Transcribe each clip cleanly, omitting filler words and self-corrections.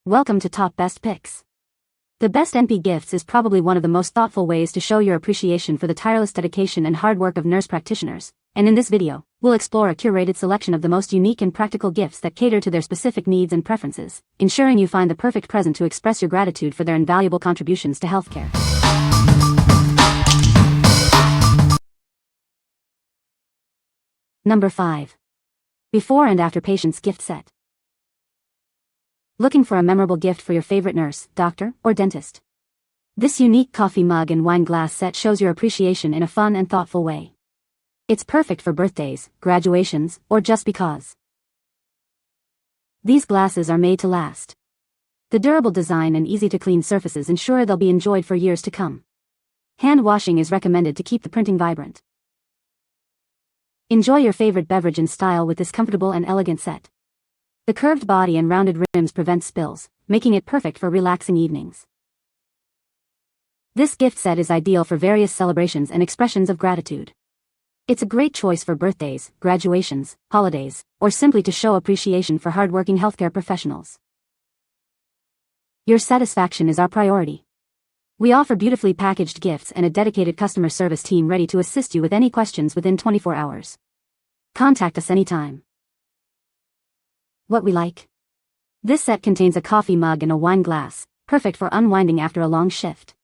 Welcome to Top Best Picks. The Best NP Gifts is probably one of the most thoughtful ways to show your appreciation for the tireless dedication and hard work of nurse practitioners, and in this video, we'll explore a curated selection of the most unique and practical gifts that cater to their specific needs and preferences, ensuring you find the perfect present to express your gratitude for their invaluable contributions to healthcare. Number 5. Before and After Patients Gift Set. Looking for a memorable gift for your favorite nurse, doctor, or dentist? This unique coffee mug and wine glass set shows your appreciation in a fun and thoughtful way. It's perfect for birthdays, graduations, or just because. These glasses are made to last. The durable design and easy-to-clean surfaces ensure they'll be enjoyed for years to come. Hand washing is recommended to keep the printing vibrant. Enjoy your favorite beverage in style with this comfortable and elegant set. The curved body and rounded rims prevent spills, making it perfect for relaxing evenings. This gift set is ideal for various celebrations and expressions of gratitude. It's a great choice for birthdays, graduations, holidays, or simply to show appreciation for hardworking healthcare professionals. Your satisfaction is our priority. We offer beautifully packaged gifts and a dedicated customer service team ready to assist you with any questions within 24 hours. Contact us anytime. What we like. This set contains a coffee mug and a wine glass, perfect for unwinding after a long shift.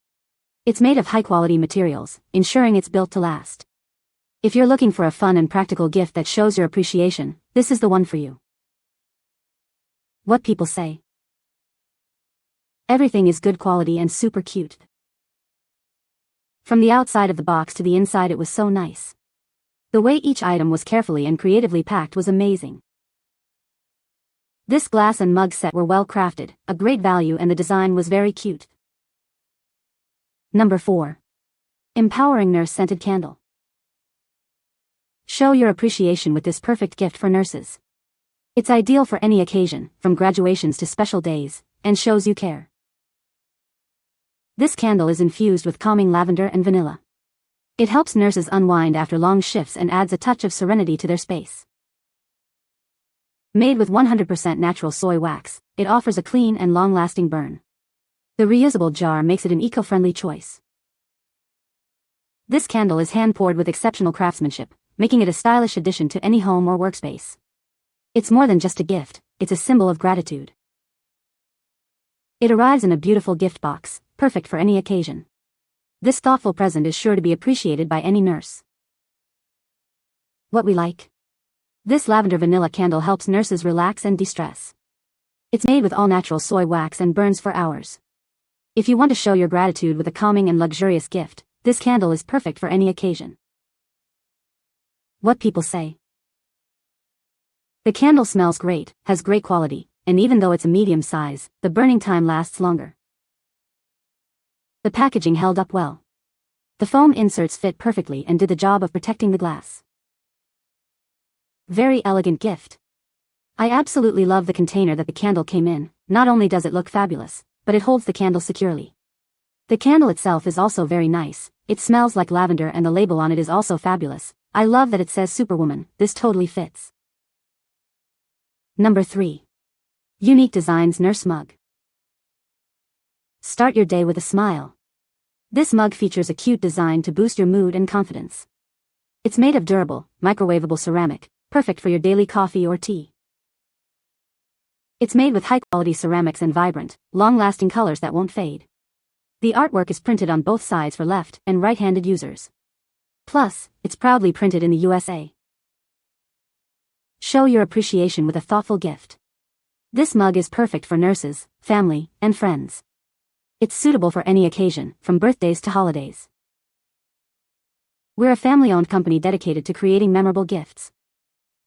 It's made of high-quality materials, ensuring it's built to last. If you're looking for a fun and practical gift that shows your appreciation, this is the one for you. What people say. Everything is good quality and super cute. From the outside of the box to the inside, it was so nice. The way each item was carefully and creatively packed was amazing. This glass and mug set were well crafted, a great value, and the design was very cute. Number 4. Empowering Nurse Scented Candle. Show your appreciation with this perfect gift for nurses. It's ideal for any occasion, from graduations to special days, and shows you care. This candle is infused with calming lavender and vanilla. It helps nurses unwind after long shifts and adds a touch of serenity to their space. Made with 100% natural soy wax, it offers a clean and long-lasting burn. The reusable jar makes it an eco-friendly choice. This candle is hand-poured with exceptional craftsmanship, making it a stylish addition to any home or workspace. It's more than just a gift, it's a symbol of gratitude. It arrives in a beautiful gift box, perfect for any occasion. This thoughtful present is sure to be appreciated by any nurse. What we like. This lavender vanilla candle helps nurses relax and de-stress. It's made with all-natural soy wax and burns for hours. If you want to show your gratitude with a calming and luxurious gift, this candle is perfect for any occasion. What people say. The candle smells great, has great quality, and even though it's a medium size, the burning time lasts longer. The packaging held up well. The foam inserts fit perfectly and did the job of protecting the glass. Very elegant gift. I absolutely love the container that the candle came in. Not only does it look fabulous, but it holds the candle securely. The candle itself is also very nice. It smells like lavender and the label on it is also fabulous. I love that it says Superwoman. This totally fits. Number 3. YouNique Designs Nurse Mug. Start your day with a smile. This mug features a cute design to boost your mood and confidence. It's made of durable, microwavable ceramic, perfect for your daily coffee or tea. It's made with high-quality ceramics and vibrant, long-lasting colors that won't fade. The artwork is printed on both sides for left and right-handed users. Plus, it's proudly printed in the USA. Show your appreciation with a thoughtful gift. This mug is perfect for nurses, family, and friends. It's suitable for any occasion, from birthdays to holidays. We're a family-owned company dedicated to creating memorable gifts.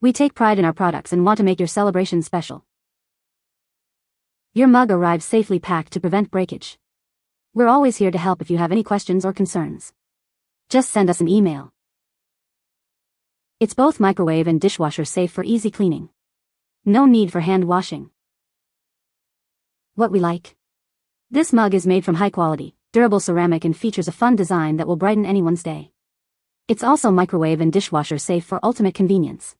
We take pride in our products and want to make your celebration special. Your mug arrives safely packed to prevent breakage. We're always here to help if you have any questions or concerns. Just send us an email. It's both microwave and dishwasher safe for easy cleaning. No need for hand washing. What we like. This mug is made from high-quality, durable ceramic and features a fun design that will brighten anyone's day. It's also microwave and dishwasher safe for ultimate convenience.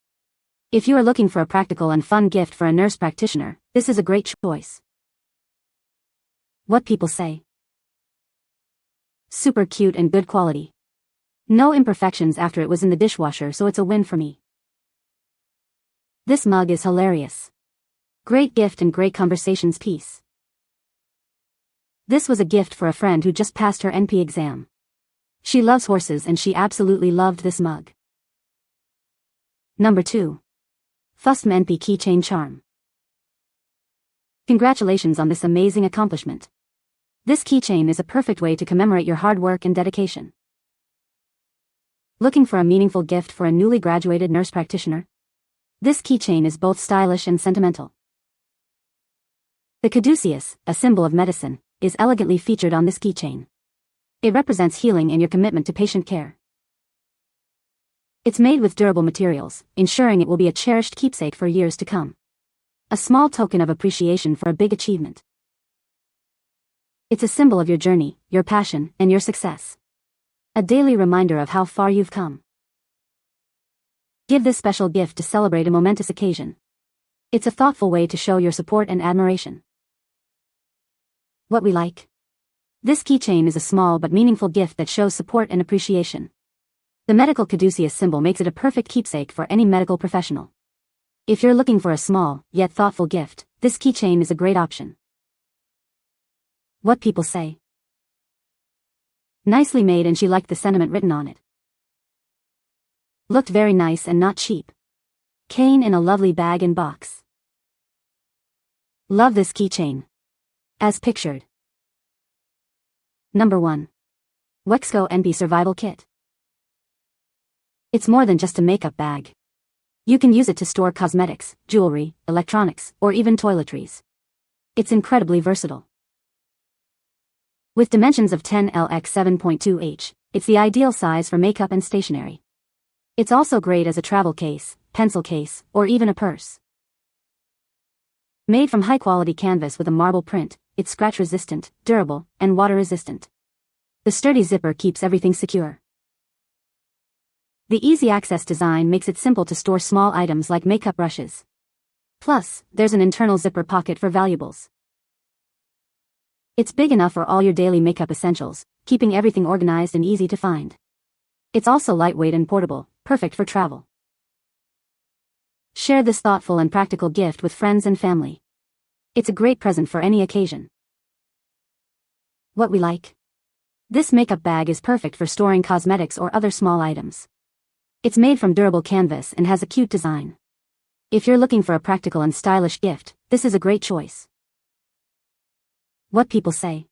If you are looking for a practical and fun gift for a nurse practitioner, this is a great choice. What people say. Super cute and good quality. No imperfections after it was in the dishwasher, so it's a win for me. This mug is hilarious. Great gift and great conversations piece. This was a gift for a friend who just passed her NP exam. She loves horses and she absolutely loved this mug. Number 2. FUSTMW Keychain Charm. Congratulations on this amazing accomplishment. This keychain is a perfect way to commemorate your hard work and dedication. Looking for a meaningful gift for a newly graduated nurse practitioner? This keychain is both stylish and sentimental. The caduceus, a symbol of medicine, is elegantly featured on this keychain. It represents healing and your commitment to patient care. It's made with durable materials, ensuring it will be a cherished keepsake for years to come. A small token of appreciation for a big achievement. It's a symbol of your journey, your passion, and your success. A daily reminder of how far you've come. Give this special gift to celebrate a momentous occasion. It's a thoughtful way to show your support and admiration. What we like. This keychain is a small but meaningful gift that shows support and appreciation. The medical caduceus symbol makes it a perfect keepsake for any medical professional. If you're looking for a small, yet thoughtful gift, this keychain is a great option. What people say. Nicely made, and she liked the sentiment written on it. Looked very nice and not cheap. Cane in a lovely bag and box. Love this keychain. As pictured. Number 1. WCGXKO NP Survival Kit. It's more than just a makeup bag. You can use it to store cosmetics, jewelry, electronics, or even toiletries. It's incredibly versatile. With dimensions of 10L x 7.2H, it's the ideal size for makeup and stationery. It's also great as a travel case, pencil case, or even a purse. Made from high-quality canvas with a marble print, it's scratch-resistant, durable, and water-resistant. The sturdy zipper keeps everything secure. The easy-access design makes it simple to store small items like makeup brushes. Plus, there's an internal zipper pocket for valuables. It's big enough for all your daily makeup essentials, keeping everything organized and easy to find. It's also lightweight and portable, perfect for travel. Share this thoughtful and practical gift with friends and family. It's a great present for any occasion. What we like. This makeup bag is perfect for storing cosmetics or other small items. It's made from durable canvas and has a cute design. If you're looking for a practical and stylish gift, this is a great choice. What people say.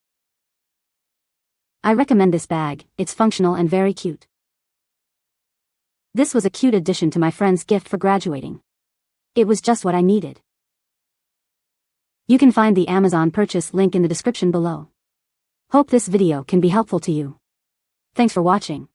I recommend this bag, it's functional and very cute. This was a cute addition to my friend's gift for graduating. It was just what I needed. You can find the Amazon purchase link in the description below. Hope this video can be helpful to you. Thanks for watching.